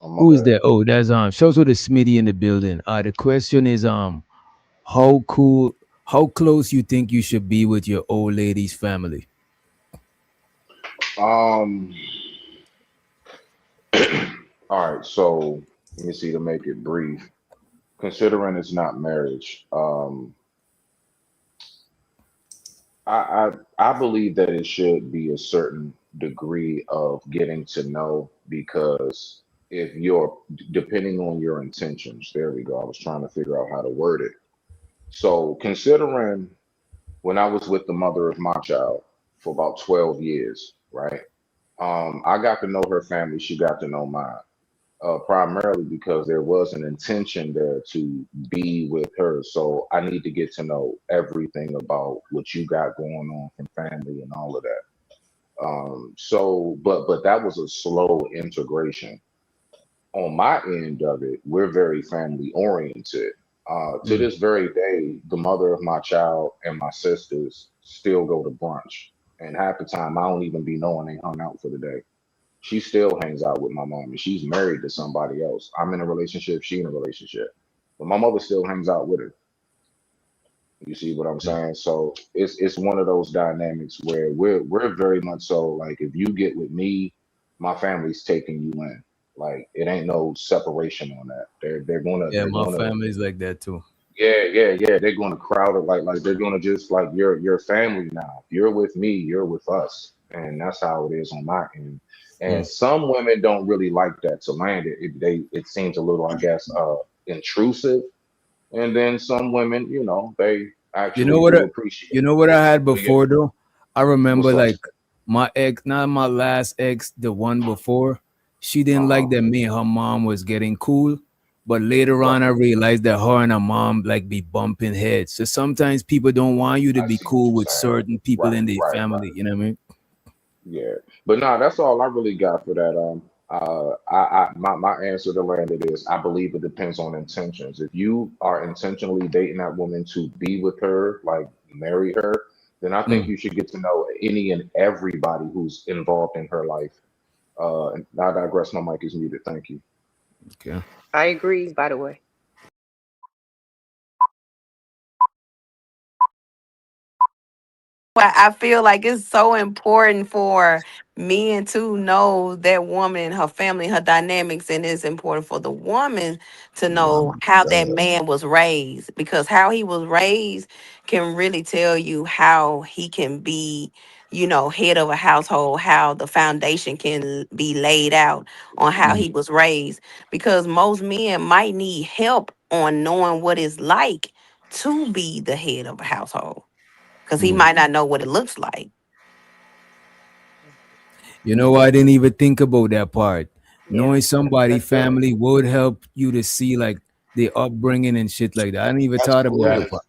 my Who is bad. that? Oh, that's shows with the Smitty in the building. The question is how cool, how close you think you should be with your old lady's family? Um, all right, so let me see to make it brief. Considering it's not marriage, I believe that it should be a certain degree of getting to know because if you're depending on your intentions, there we go. I was trying to figure out how to word it. So considering when I was with the mother of my child for about 12 years, right? I got to know her family, she got to know mine. Primarily because there was an intention there to be with her. So I need to get to know everything about what you got going on from family and all of that. But that was a slow integration. On my end of it, we're very family oriented. To Mm. this very day, the mother of my child and my sisters still go to brunch. And half the time, I don't even be knowing they hung out for the day. She still hangs out with my mom, and she's married to somebody else. I'm in a relationship, she in a relationship, but my mother still hangs out with her. You see what I'm Yeah. saying? So it's one of those dynamics where we're very much so like if you get with me, my family's taking you in. Like it ain't no separation on that. They're gonna Yeah, they're my gonna family's like that too. yeah. They're gonna crowd it like they're gonna just like you're family now. If you're with me, you're with us, and that's how it is on my end. And Mm. some women don't really like that to land it. It seems a little, I guess, intrusive. And then some women, they You know actually what? do appreciate You it. know what I had But yeah, before though. I remember what's up? like my ex, not my last ex, the one before. She didn't like Uh-huh. that me and her mom was getting cool. But later Right. on, I realized that her and her mom like be bumping heads. So sometimes people don't want you to I be see what cool you're with saying. certain people Right, in the right, family. right. You know what I mean? Yeah. But nah, that's all I really got for that. My answer to Landon is I believe it depends on intentions. If you are intentionally dating that woman to be with her, like marry her, then I think Mm. you should get to know any and everybody who's involved in her life. And I digress. My mic is muted. Thank you. Okay. I agree, by the way. But I feel like it's so important for men to know that woman, her family, her dynamics, and it's important for the woman to know how that 100%. man was raised because how he was raised can really tell you how he can be, head of a household, how the foundation can be laid out on how Mm. he was raised. Because most men might need help on knowing what it's like to be the head of a household because he Mm. might not know what it looks like. You know, I didn't even think about that part. Yeah, Knowing somebody that's good. family would help you to see like the upbringing and shit like that. I didn't even thought about That that Absolutely. part.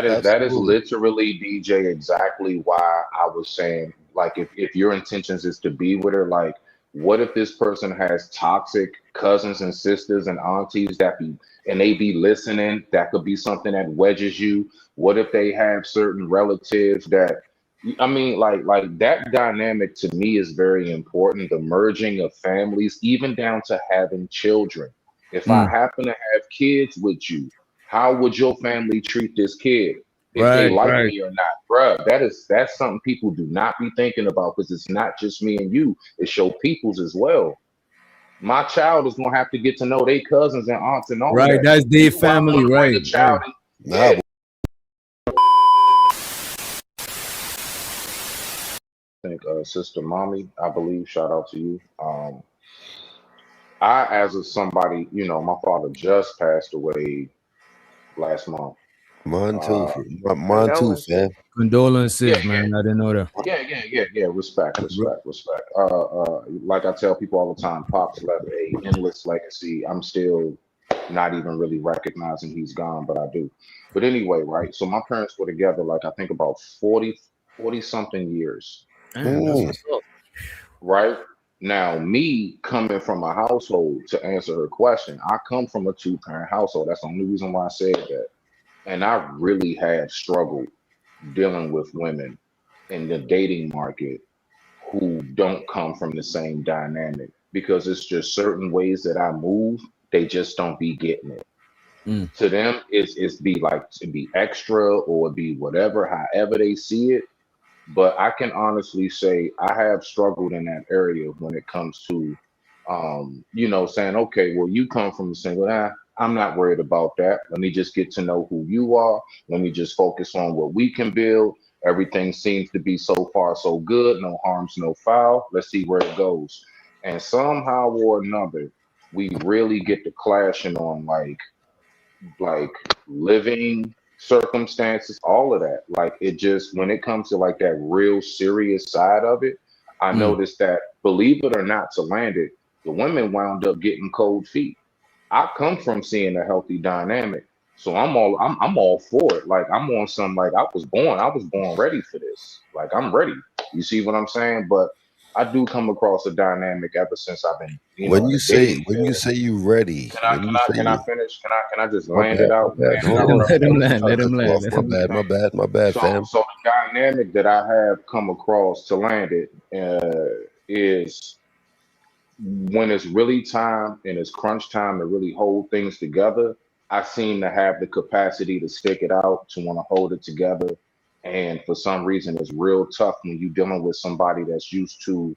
is that is Absolutely. literally DJ exactly why I was saying like if your intentions is to be with her, like what if this person has toxic cousins and sisters and aunties that be and they be listening, that could be something that wedges you. What if they have certain relatives that I mean like that dynamic to me is very important. The merging of families, even down to having children. If I Mm. happen to have kids with you, how would your family treat this kid if they Right, like right. me or not? Bruh, that's something people do not be thinking about because it's not just me and you, it's your peoples as well. My child is gonna have to get to know their cousins and aunts and all of Right. that. That's their You want family, to bring right, a child right. in, Nah, yeah. I think Sister Mommy, I believe, shout out to you. I as a somebody, my father just passed away last month. mine too. Uh Mine too, fam. Condolences. yeah, Condolences, man. I didn't know that. Yeah. Respect, respect, respect. Like I tell people all the time, Pops left a endless legacy. I'm still not even really recognizing he's gone, but I do. But anyway, right? So my parents were together like I think about 40 something years, Damn, that's Mm. what's up. right? Now, me coming from a household to answer her question, I come from a two-parent household. That's the only reason why I said that. And I really have struggled dealing with women in the dating market who don't come from the same dynamic. because it's just certain ways that I move, they just don't be getting it. Mm. To them, it's be like to be extra or be whatever, however they see it. But I can honestly say I have struggled in that area when it comes to, saying, okay, well, you come from a single, I'm not worried about that. Let me just get to know who you are. Let me just focus on what we can build. Everything seems to be so far so good. No harms, no foul. Let's see where it goes. And somehow or another, we really get to clashing on like living circumstances, all of that. Like it just when it comes to like that real serious side of it, I Mm. noticed that believe it or not, to land it, the women wound up getting cold feet. I come from seeing a healthy dynamic. So I'm all for it. Like I'm on some like I was born ready for this. Like I'm ready. You see what I'm saying? But I do come across a dynamic ever since I've been, When in you the say dating when you field. say you ready, Can I when can you I say can I you finish? Can I just land it my out? bad. Land it Hold out on, real Let him quick. I'm land. trying to Let Because him cut you land. off. Let My him land. bad, my thank you. bad, my bad, So fam. so the dynamic that I have come across to land it is when it's really time and it's crunch time to really hold things together, I seem to have the capacity to stick it out, to want to hold it together. And for some reason, it's real tough when you're dealing with somebody that's used to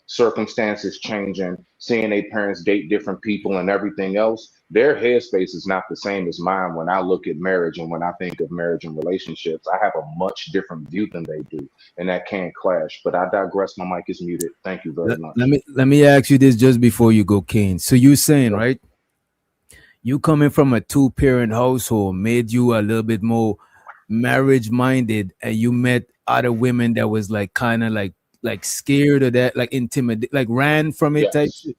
circumstances changing, seeing their parents date different people and everything else. Their headspace is not the same as mine when I look at marriage and when I think of marriage and relationships. I have a much different view than they do, and that can clash. But I digress. My mic is muted. Thank you very Let much. me ask you this just before you go, Kane. So you saying, Sure. right? You coming from a two-parent household made you a little bit more marriage minded, and you met other women that was like kind of like scared of that, like intimidated, like ran from it type Yes. shit.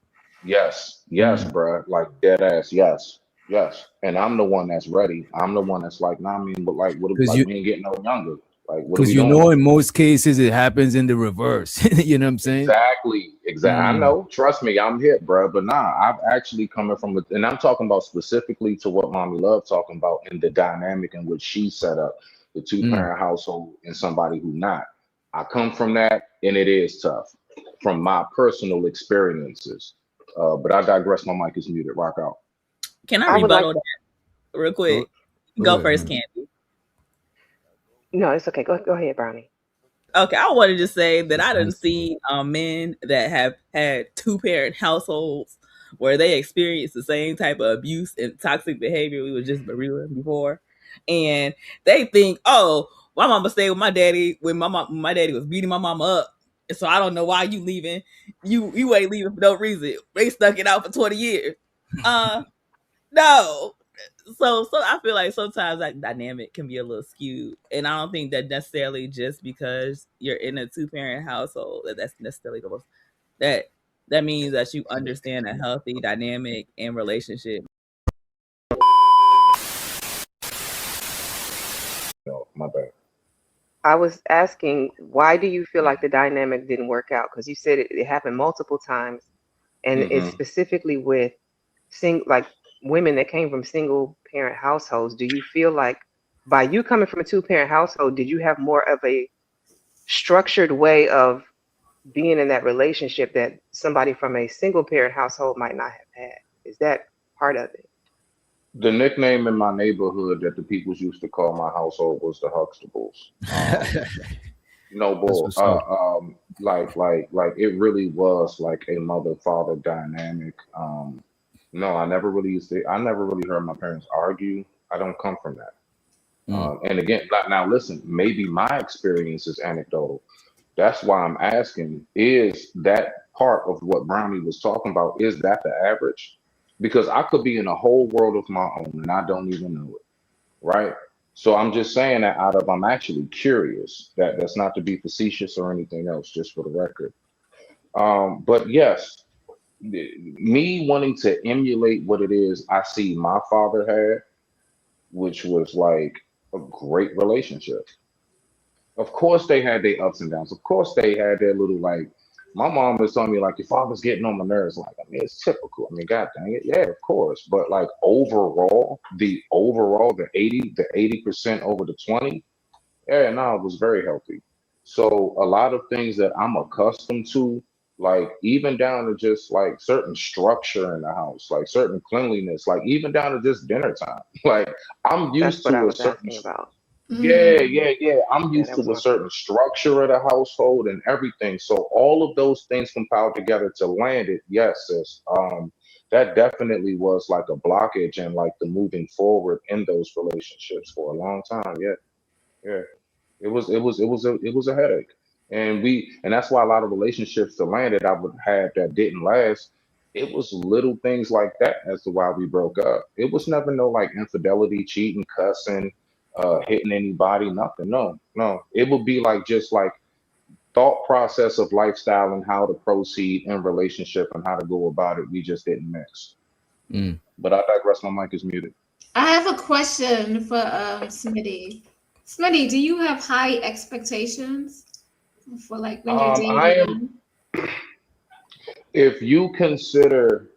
Yes, bruh. Like dead ass. Yes. Yes. And I'm the one that's ready. I'm the one that's like, nah, I mean, but like, what? Because Like, you we ain't getting no younger. Like, what are because we you doing? know in most cases it happens in the reverse. You know what I'm saying? Exactly. Exactly. I Mm, know. Trust me, I'm hit, bruh. But nah, I've actually coming from, and I'm talking about specifically to what Mommy Love talking about in the dynamic in which she set up the two mm. parent household and somebody who not. I come from that, and it is tough from my personal experiences. But I digress. My mic is muted. Rock out. Can I I would like, rebuttal that real Go quick? go Go ahead, first, man. Candy. no, it's okay. Go ahead, Brownie. Okay, I wanted to say that I didn't see men that have had two parent households where they experience the same type of abuse and toxic behavior we were just reviewing before, and they think, "Oh, my mama stayed with my daddy when my daddy was beating my mama up, and so I don't know why you leaving. You ain't leaving for no reason. They stuck it out for 20 years. No, so I feel like sometimes that dynamic can be a little skewed, and I don't think that necessarily just because you're in a two parent household that's necessarily the most that that means that you understand a healthy dynamic and relationship. No, my bad. I was asking, why do you feel like the dynamic didn't work out? Because you said it happened multiple times, and it's Hmm. specifically with like women that came from single parent households. Do you feel like by you coming from a two parent household, did you have more of a structured way of being in that relationship that somebody from a single parent household might not have had? Is that part of it? The nickname in my neighborhood that the peoples used to call my household was the Huxtables. No That's bull. what's up. Like it really was like a mother father dynamic. No, I never really used to. I never really heard my parents argue. I don't come from that. Mm. And again, like, now listen, maybe my experience is anecdotal. That's why I'm asking: is that part of what Brownie was talking about? Is that the average? Because I could be in a whole world of my own and I don't even know it, right? So I'm just saying that I'm actually curious. That's not to be facetious or anything else, just for the record. But yes, me wanting to emulate what it is I see my father had, which was like a great relationship. Of course, they had their ups and downs. Of course, they had their little like. My mom was telling me like your father's getting on my nerves. Like, I mean, it's typical. I mean, god dang it, yeah, of course. But like the 80% over the 20, yeah, no, it was very healthy. So a lot of things that I'm accustomed to, like even down to just like certain structure in the house, like certain cleanliness, like even down to just dinner time. Like I'm That's used what I to a was certain asking about. yeah. I'm Yeah, used that to was a my certain question. structure of the household and everything. So all of those things compiled together to land it. Yes, sis. That definitely was like a blockage and like the moving forward in those relationships for a long time. Yeah, yeah. It was a headache. And that's why a lot of relationships that landed I would have that didn't last. It was little things like that as to why we broke up. It was never no like infidelity, cheating, cussing, hitting anybody, nothing. No, no. It would be like just like thought process of lifestyle and how to proceed in relationship and how to go about it. We just didn't mix. Mm. But I digress. My mic is muted. I have a question for Smitty. Smitty, do you have high expectations for like when you're dating I am. men? If you consider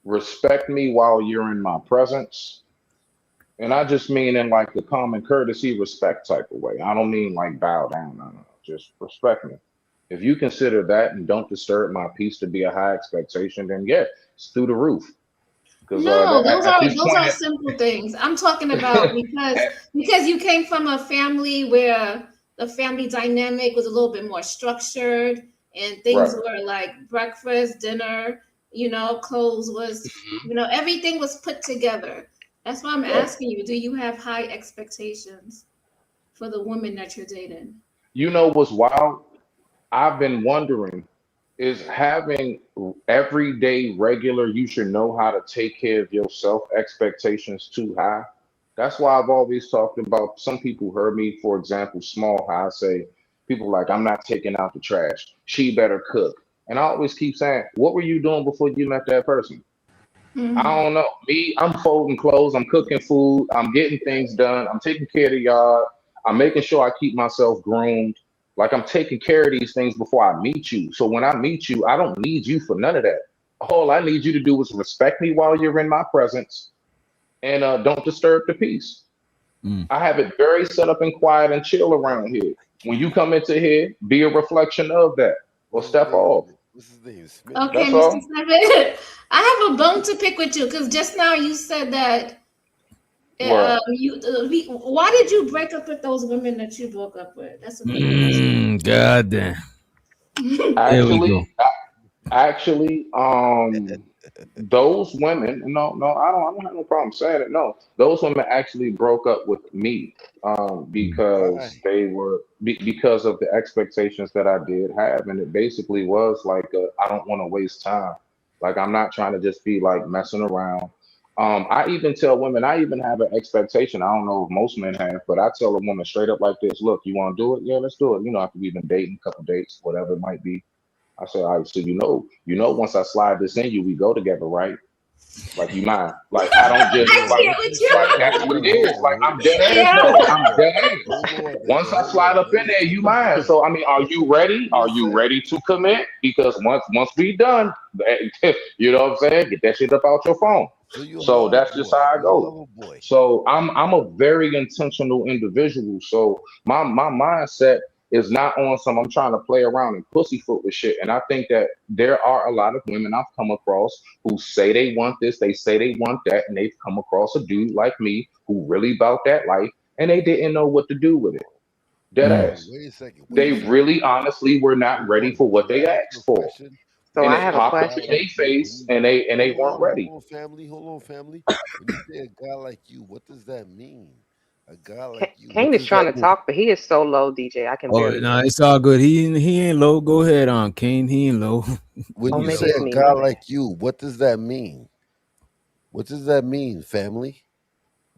respect me while you're in my presence, and I just mean in like the common courtesy respect type of way. I don't mean like bow down. No, no. Just respect me. If you consider that and don't disturb my peace to be a high expectation, then yeah, it's through the roof. Because No, at this those point, are simple things. I'm talking about because you came from a family where the family dynamic was a little bit more structured and things right. were like breakfast, dinner, clothes was, everything was put together. That's why I'm Yeah. asking you, do you have high expectations for the woman that you're dating? You know what's wild? I've been wondering, is having everyday regular, you should know how to take care of yourself expectations too high? That's why I've always talked about some people heard me, for example, small high say people like, I'm not taking out the trash. She better cook. And I always keep saying, what were you doing before you met that person? I Mhm. don't know. Me, I'm folding clothes, I'm cooking food, I'm getting things done, I'm taking care of the yard, I'm making sure I keep myself groomed. Like I'm taking care of these things before I meet you. So when I meet you, I don't need you for none of that. All I need you to do is respect me while you're in my presence and don't disturb the peace. Mm. I have it very set up and quiet and chill around here. When you come into here, be a reflection of that or What's his step name? off. What's his name? Smith? Okay, That's Mr. all. Smith, I have a bone to pick with you because just now you said that What? why did you break up with those women that you broke up with? That's a good question. God damn. Here we go. Actually, those women, no, I don't have no problem saying it. No, those women actually broke up with me, Why? because because of the expectations that I did have, and it basically was like, I don't want to waste time. Like I'm not trying to just be like messing around. I even tell women, I even have an expectation. I don't know if most men have, but I tell a woman straight up like this: Look, you want to do it? Yeah, let's do it. After we've been dating, a couple dates, whatever it might be. I said, all right, so once I slide this in you, we go together, right? Like you mind. Like I don't Hold just I on. like can't What with you you. like say? that's Hold what it on. is. Hold Like on. I'm dead ass Yeah. though. I'm Hold dead on. ass. Hold on, Once nigga. I Hold slide on. up Let in me there, say you what mind. So I mean, are you ready? you Are you say. ready to commit? Because once we done, you know what I'm saying? Get that shit up out your phone. So you a So lover that's just boy. how I You a go. lover boy. So I'm a very intentional individual. So my mindset is not on some I'm trying to play around and pussyfoot with shit. And I think that there are a lot of women I've come across who say they want this, they say they want that, and they've come across a dude like me who really about that life and they didn't know what to do with it. Dead Mm. Hold on. ass. Wait a second. Wait They a second. really honestly were not Hold ready on. for what Can I they ask you asked a for. question? So And When I you it have say a a popped up guy in question. like their you, when face you and they hold weren't on, ready. hold on, family, hold on, family. When you say a guy like you, what does that mean? A guy like you, what Kane is does that trying to mean? talk, but he is so low, DJ. I can Oh barely no, hear him. it's all good. He ain't low. Go ahead on Kane. He ain't low. When Oh, you You maybe know. say it's a me. guy My bad. like you, what does that mean? What does that mean, family?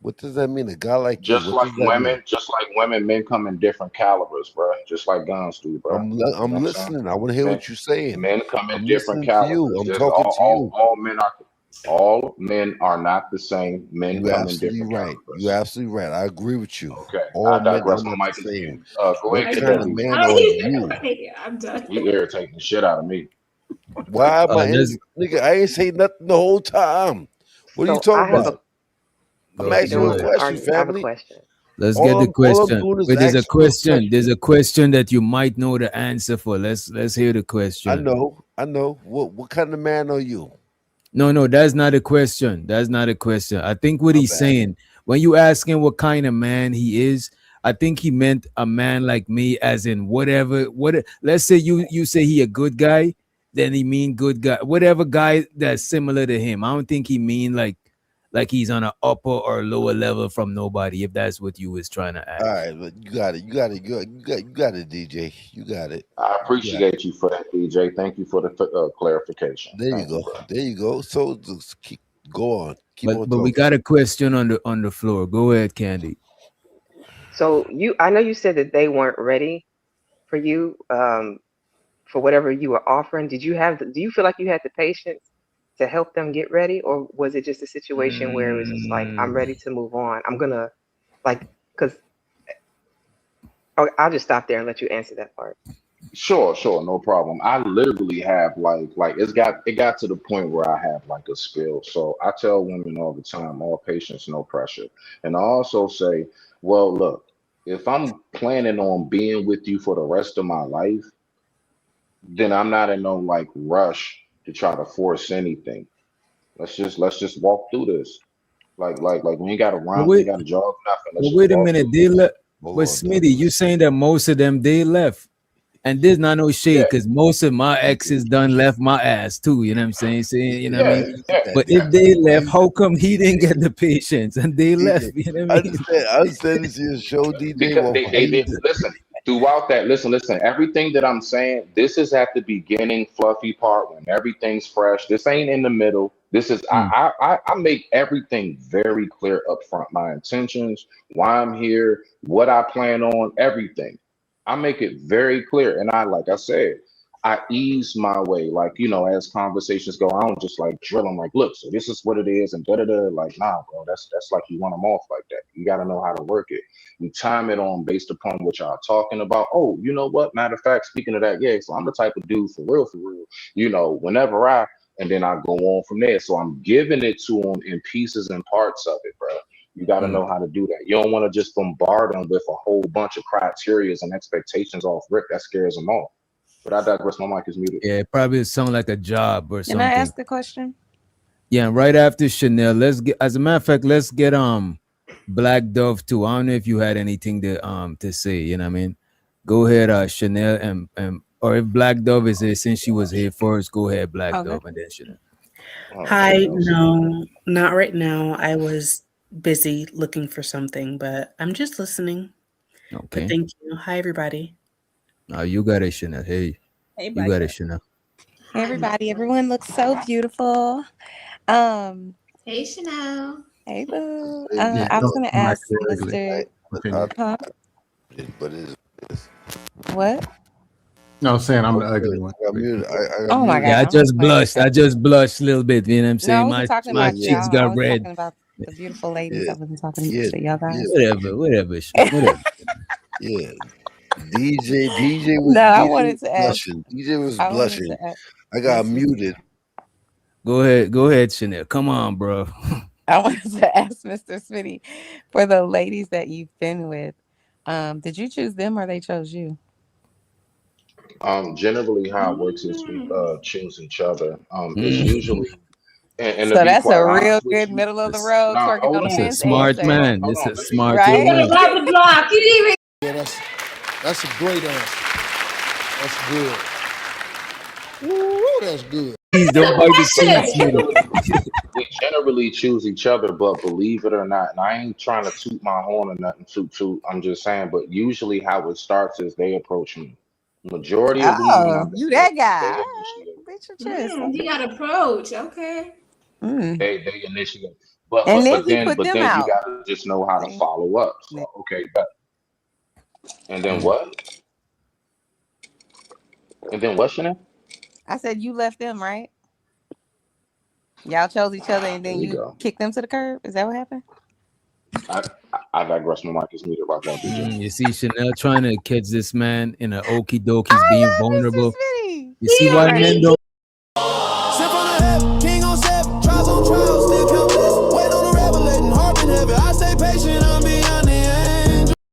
What does that mean? A guy like you, what does that mean? Just like women, men come in different calibers, bro. Just like guns do, bro. You I'm know what I'm saying? listening. I want to hear Men, what you're saying. men come in I'm different listening to you. calibers. I'm Just talking to you. all men are not the same. Men You come in absolutely different right. You calibers. absolutely right. I agree with you. Okay, All I men are digress. not My the mic is same. muted. Go What ahead, I kick kind that of know. DJ. man are you? Okay, I'm done. He irritating the shit out of me. Why am I Let's nigga? I ain't say nothing the whole time. What are you So I talking have a about? I'm go. what you asking you Go a doing? ahead. question, Arguing. I have a family. question. Let's All get the I'm question. doing is Wait, there's a asking you a question. There's a question that you might know the answer for. Let's hear the I question. know. What kind of man are you? No, that's not a question. That's not a question. I think what My he's bad. saying, when you ask him what kind of man he is, I think he meant a man like me, as in whatever. Let's say you say he a good guy, then he mean good guy. Whatever guy that's similar to him. I don't think he mean like he's on an upper or lower level from nobody. If that's what you was trying to ask. All right, but you got it, DJ. You got it. I appreciate you for that, DJ. Thank you for the clarification. There you Thank you, go. bro. There you go. So just go on. Keep on But we talking. got a question on the floor. Go ahead, Candy. So I know you said that they weren't ready for you, for whatever you were offering. Do you feel like you had the patience to help them get ready, or was it just a situation where it was just like, I'm ready to move on? I'm gonna because I'll just stop there and let you answer that part. Sure, no problem. I literally have like it got to the point where I have like a spill. So I tell women all the time, all patience, no pressure. And I also say, well, look, if I'm planning on being with you for the rest of my life, then I'm not in no like rush to try to force anything. Let's just walk through this. Like we ain't got to run, we ain't got to jog, nothing. Let's just Wait a walk minute, through they left. Hold But on, Smitty, you saying that most of them they left, and there's not no shade Yeah, because most of my exes done left my ass too. You know what I'm saying? Saying, you know what I mean? yeah. But if they left, how come he didn't get the patience and they left? You know what I mean? I understand this is your show, DJ. Because Well, they didn't listen throughout that. Listen. Everything that I'm saying, this is at the beginning, fluffy part when everything's fresh. This ain't in the middle. This is I make everything very clear up front. My intentions, why I'm here, what I plan on, everything. I make it very clear, and like I said, I ease my way. Like, as conversations go, I don't just like drill them. Like, look, so this is what it is, and da da da. Like, nah, bro, that's like you want them off like that. You got to know how to work it. You time it on based upon what y'all talking about. Oh, you know what? Matter of fact, speaking of that, yeah. So I'm the type of dude for real. Whenever and then I go on from there. So I'm giving it to them in pieces and parts of it, bro. You got to know how to do that. You don't want to just bombard them with a whole bunch of criterias and expectations off rip. That scares them off. But I digress. My mic is muted. Yeah, it probably sound like a job or Can something. I ask a question? Yeah, right after Chanel, as a matter of fact, let's get Black Dove too. I don't know if you had anything to say. You know what I mean? Go ahead, Chanel, and or if Black Dove is here since she was here first, go ahead, Black Dove, and then Chanel. Hi, no, not right now. I was busy looking for something, but I'm just listening. Okay. But thank you. Hi, everybody. You got it, Chanel. Hey, you got it, Chanel. Hey, everybody. Everyone looks so beautiful. Hey, Chanel. Hey, boo. I was going to ask Mr. Huh? But it is. What? No, I'm saying I'm the ugly one. Oh my God. Yeah, I just blushed. I just blushed a little bit. You know what I'm saying? No, I wasn't talking my about cheeks y'all. got I was red. talking about the beautiful ladies. I wasn't talking to y'all guys. Whatever. Yeah. DJ was, No, I DJ wanted was to ask. blushing. DJ was I wanted blushing. to ask. I got muted. Go ahead, Chanel. Come on, bro. I wanted to ask Mr. Smitty, for the ladies that you've been with, did you choose them or they chose you? Generally how it works is we choose each other. It's usually and So to be that's quite a real honest with good you, middle of the road now twerking hold on the on. It's a men's smart answer. man. Hold It's on, a let me smart Right? young man. Drop the block. You didn't even. Yeah, that's a great answer. That's good. Woo, that's good. Please don't bite the cheese. we generally choose each other, but believe it or not, and I ain't trying to toot my horn or nothing, toot. I'm just saying, but usually how it starts is they approach me. Majority of these Oh, women, you that guy. they All right. initiate. Bitch your chest. You got approach. Okay. They initiate. But And then but he then put but them then you out. gotta just know how to follow up. So okay, but and then what? And then what, Chanel? I said you left them, right? Y'all chose each other and then There you you go. kicked them to the curb. Is that what happened? I digress. My mic is muted. Rock out, DJ. You see Chanel trying to catch this man in an okie doke. He's being vulnerable. Smitty. You see why men don't. Step on the head, king on seven, trials on trials, still count this. Wait on the rebel, letting heart in heaven. I stay patient, I'm being